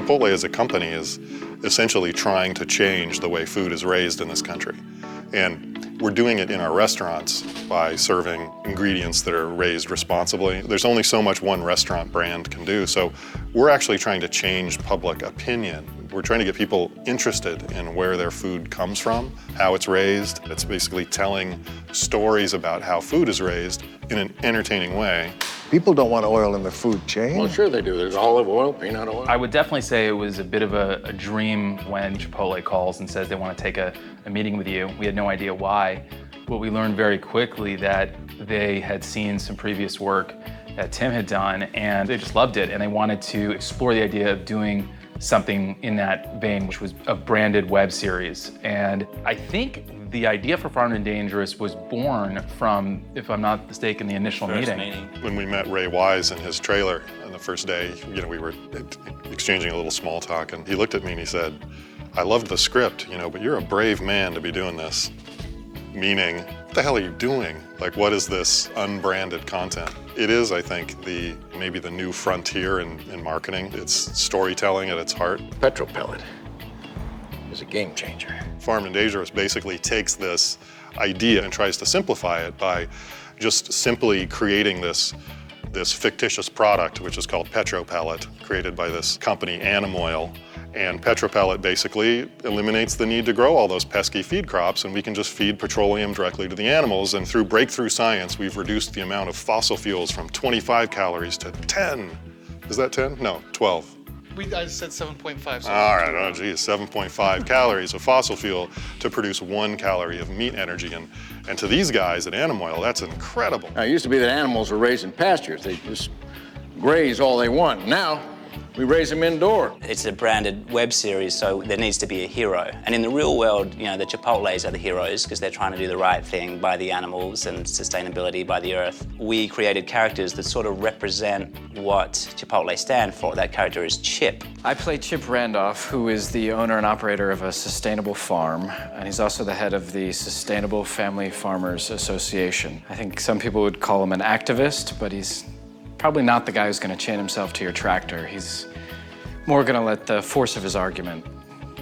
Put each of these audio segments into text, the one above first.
Chipotle as a company is essentially trying to change the way food is raised in this country. And we're doing it in our restaurants by serving ingredients that are raised responsibly. There's only so much one restaurant brand can do, so we're actually trying to change public opinion. We're trying to get people interested in where their food comes from, how it's raised. It's basically telling stories about how food is raised in an entertaining way. People don't want oil in their food chain. Well, sure they do. There's olive oil, peanut oil. I would definitely say it was a bit of a dream when Chipotle calls and says they want to take a meeting with you. We had no idea why. But we learned very quickly that they had seen some previous work that Tim had done, and they just loved it, and they wanted to explore the idea of doing something in that vein, which was a branded web series. And I think the idea for Farmed and Dangerous was born from, if I'm not mistaken, the initial meeting. When we met Ray Wise in his trailer on the first day, we were exchanging a little small talk, and he looked at me and he said, "I loved the script, but you're a brave man to be doing this." Meaning, what the hell are you doing? Like, what is this unbranded content? It is, I think, maybe the new frontier in marketing. It's storytelling at its heart. Petrol pellet is a game changer. Farmed and Dangerous basically takes this idea and tries to simplify it by just simply creating this fictitious product, which is called Petro Pellet, created by this company, Animoil. And Petro Pellet basically eliminates the need to grow all those pesky feed crops, and we can just feed petroleum directly to the animals. And through breakthrough science, we've reduced the amount of fossil fuels from 25 calories to 10. Is that 10? No, 12. I said 7.5. All right, oh geez, 7.5 calories of fossil fuel to produce 1 calorie of meat energy. And to these guys at Animoil, that's incredible. Now, it used to be that animals were raised in pastures. They just graze all they want. Now, we raise them indoor. It's a branded web series, so there needs to be a hero. And in the real world, the Chipotles are the heroes because they're trying to do the right thing by the animals and sustainability by the earth. We created characters that sort of represent what Chipotle stand for. That character is Chip. I play Chip Randolph, who is the owner and operator of a sustainable farm, and he's also the head of the Sustainable Family Farmers Association. I think some people would call him an activist, but he's probably not the guy who's going to chain himself to your tractor. He's more going to let the force of his argument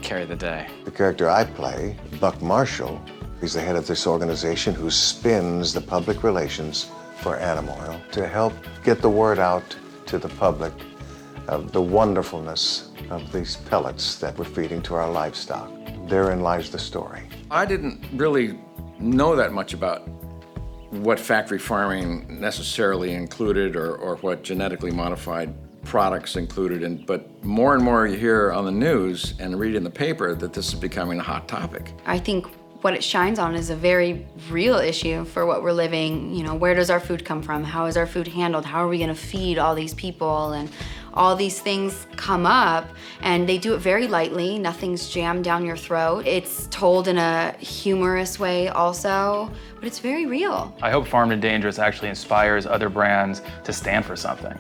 carry the day. The character I play, Buck Marshall, he's the head of this organization who spins the public relations for Animoil to help get the word out to the public of the wonderfulness of these pellets that we're feeding to our livestock. Therein lies the story. I didn't really know that much about what factory farming necessarily included or what genetically modified products included, but more and more you hear on the news and read in the paper that this is becoming a hot topic. I think what it shines on is a very real issue for what we're living. Where does our food come from? How is our food handled? How are we gonna feed all these people? And all these things come up, and they do it very lightly. Nothing's jammed down your throat. It's told in a humorous way also, but it's very real. I hope Farmed and Dangerous actually inspires other brands to stand for something.